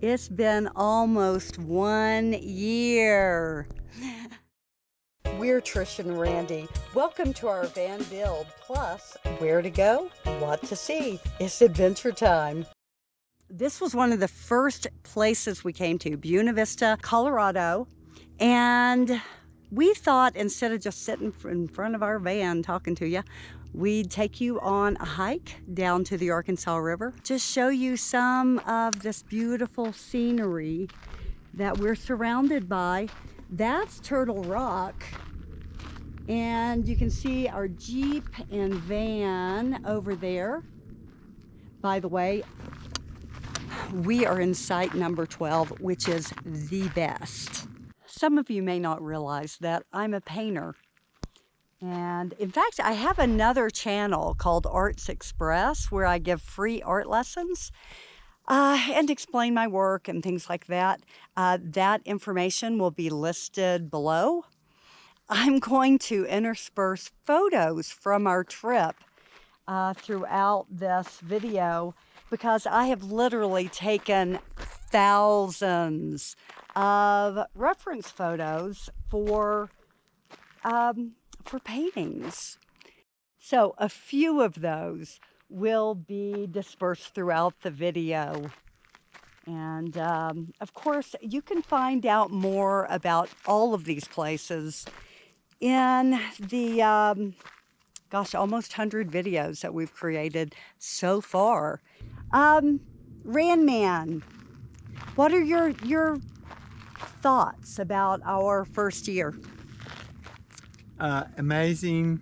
It's been almost 1 year. We're Trish and Randy. Welcome to our van build, plus where to go, what to see. It's adventure time. This was one of the first places we came to, Buena Vista, Colorado. And we thought instead of just sitting in front of our van talking to you, we'd take you on a hike down to the Arkansas River, just show you some of this beautiful scenery that we're surrounded by. That's Turtle Rock, and you can see our Jeep and van over there. By the way, we are in site number 12, which is the best. Some of you may not realize that I'm a painter. And in fact, I have another channel called artzXpress where I give free art lessons and explain my work and things like that. That information will be listed below. I'm going to intersperse photos from our trip throughout this video because I have literally taken thousands of reference photos for paintings. So a few of those will be dispersed throughout the video. And of course, you can find out more about all of these places in the, almost 100 videos that we've created so far. Randman, what are your thoughts about our first year? Amazing.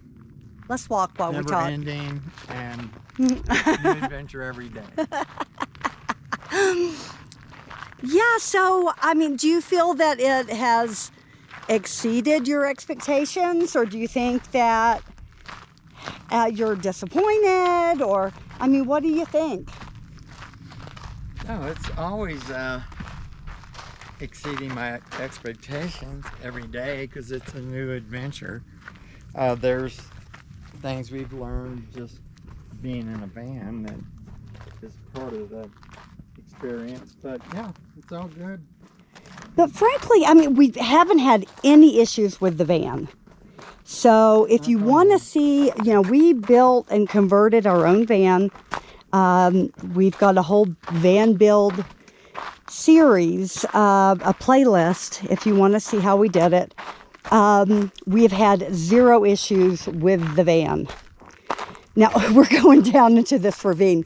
Let's walk while we talk. Never ending and new adventure every day. Yeah, so, I mean, do you feel that it has exceeded your expectations, or do you think that you're disappointed, or, I mean, what do you think? No, it's always exceeding my expectations every day because it's a new adventure. There's things we've learned just being in a van that is part of the experience, but yeah, it's all good. But frankly, I mean, we haven't had any issues with the van. So if you want to see, you know, we built and converted our own van. We've got a whole van build series, a playlist, if you want to see how we did it. We've had zero issues with the van. Now, we're going down into this ravine.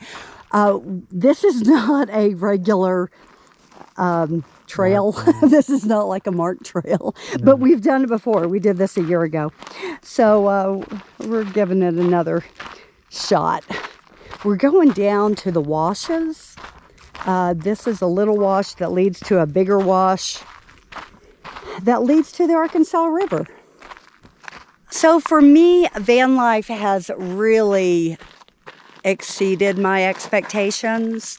This is not a regular trail. This is not like a marked trail, but we've done it before. We did this a year ago. So we're giving it another shot. We're going down to the washes. This is a little wash that leads to a bigger wash that leads to the Arkansas River. So for me, van life has really exceeded my expectations.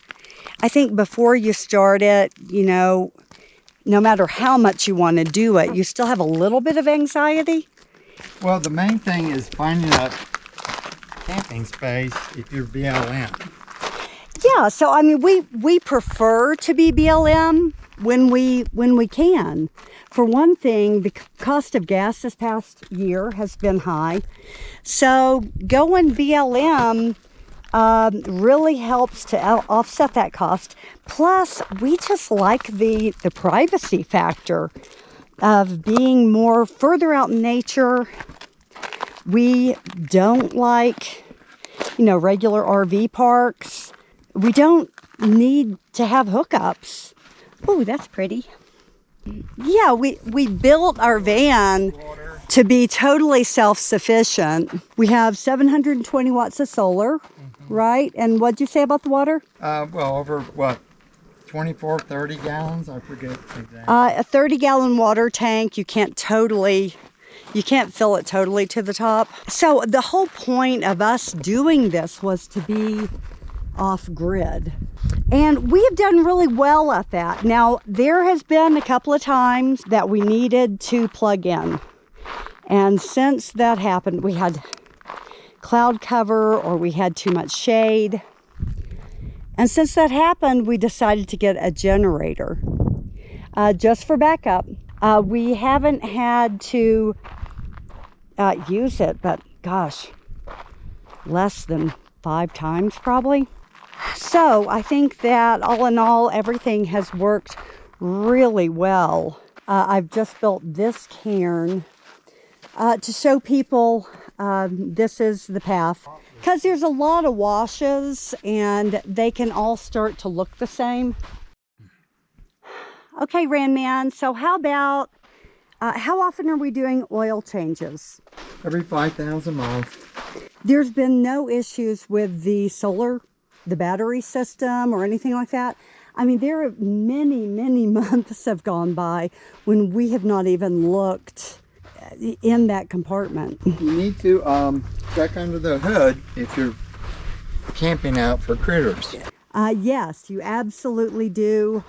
I think before you start it, you know, no matter how much you want to do it, you still have a little bit of anxiety. Well, the main thing is finding a camping space if you're BLM. Yeah, so I mean, we prefer to be BLM when we can. For one thing, the cost of gas this past year has been high, so going BLM really helps to offset that cost. Plus, we just like the privacy factor of being more further out in nature. We don't like, you know, regular RV parks. We don't need to have hookups. Oh, that's pretty. Yeah, we built our van to be totally self-sufficient. We have 720 watts of solar, right? And what'd you say about the water? Well, over what, 24, 30 gallons? I forget exactly. A 30-gallon water tank. You can't fill it totally to the top. So the whole point of us doing this was to be off-grid. And we have done really well at that. Now, there has been a couple of times that we needed to plug in. And since that happened, we had cloud cover or we had too much shade. And since that happened, we decided to get a generator just for backup. We haven't had to use it, but gosh, less than 5 times probably. So I think that all in all, everything has worked really well. I've just built this cairn to show people this is the path, because there's a lot of washes and they can all start to look the same. Okay, Randman, so how about how often are we doing oil changes? Every 5,000 miles. There's been no issues with the battery system or anything like that. I mean, there are many months have gone by when we have not even looked in that compartment. You need to check under the hood if you're camping out for critters. Yes, you absolutely do.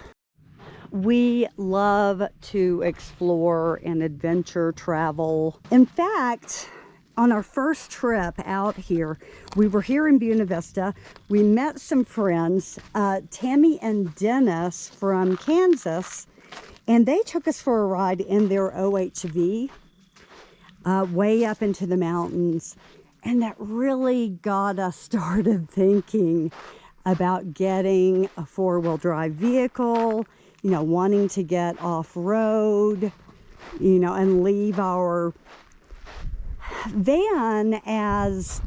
We love to explore and adventure travel. In fact, on our first trip out here, we were here in Buena Vista. We met some friends, Tammy and Dennis from Kansas, and they took us for a ride in their OHV way up into the mountains. And that really got us started thinking about getting a 4-wheel drive vehicle, you know, wanting to get off-road, you know, and leave our van as,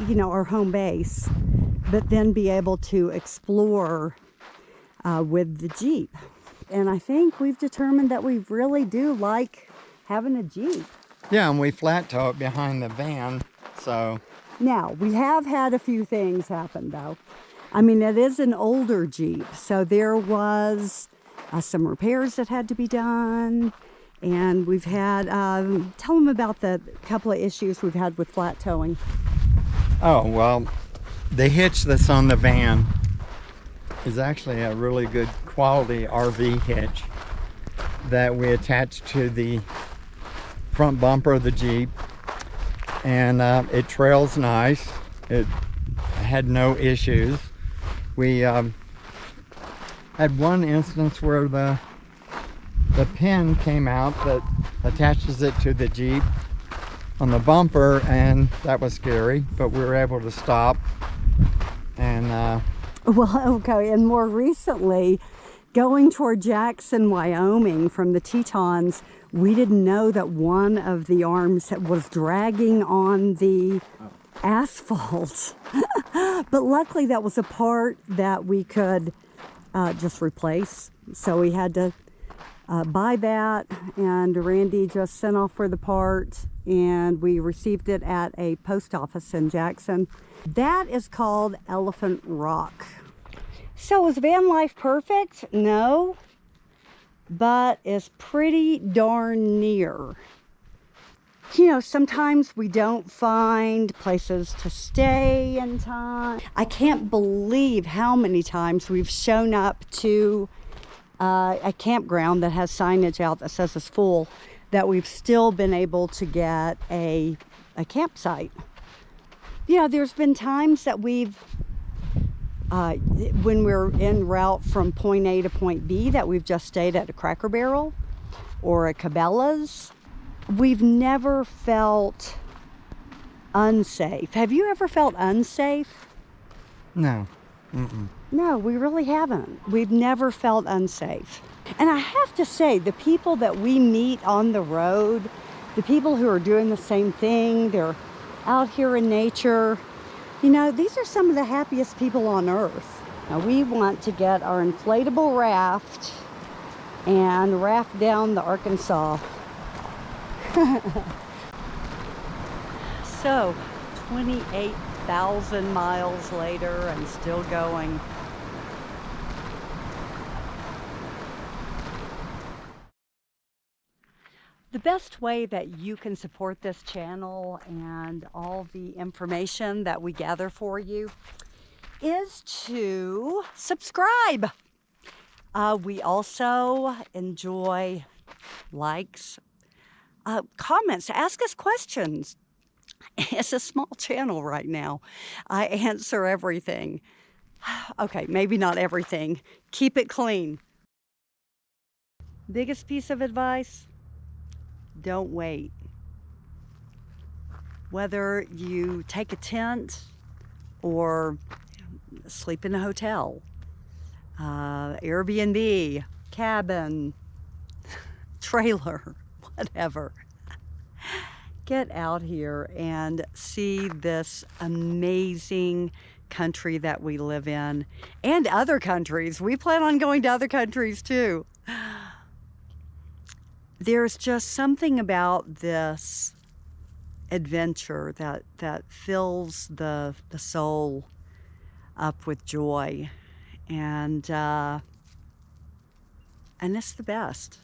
you know, our home base, but then be able to explore with the Jeep. And I think we've determined that we really do like having a Jeep. Yeah, and we flat tow it behind the van, so. Now, we have had a few things happen though. I mean, it is an older Jeep, so there was some repairs that had to be done. And we've had, tell them about the couple of issues we've had with flat towing. Oh, well, the hitch that's on the van is actually a really good quality RV hitch that we attached to the front bumper of the Jeep. And it trails nice. It had no issues. We had one instance where the pin came out that attaches it to the Jeep on the bumper, and that was scary, but we were able to stop. And well, okay, and more recently, going toward Jackson, Wyoming from the Tetons, we didn't know that one of the arms was dragging on the asphalt. But luckily that was a part that we could just replace. So we had to buy that, and Randy just sent off for the part, and we received it at a post office in Jackson. That is called Elephant Rock. So is van life perfect? No, but it's pretty darn near. You know, sometimes we don't find places to stay in time. I can't believe how many times we've shown up to a campground that has signage out that says it's full, that we've still been able to get a campsite. You know, there's been times that we've, when we're en route from point A to point B, that we've just stayed at a Cracker Barrel or a Cabela's. We've never felt unsafe. Have you ever felt unsafe? no. No, we really haven't. We've never felt unsafe. And I have to say, the people that we meet on the road, the people who are doing the same thing, they're out here in nature, you know, these are some of the happiest people on earth. Now, we want to get our inflatable raft and raft down the Arkansas. So, 28,000 miles later and still going. The best way that you can support this channel and all the information that we gather for you is to subscribe. We also enjoy likes, comments, ask us questions. It's a small channel right now. I answer everything. Okay, maybe not everything. Keep it clean. Biggest piece of advice, don't wait. Whether you take a tent or sleep in a hotel, Airbnb, cabin, trailer, whatever. Get out here and see this amazing country that we live in, and other countries. We plan on going to other countries too. There's just something about this adventure that fills the soul up with joy, and it's the best.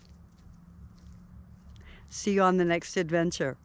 See you on the next adventure.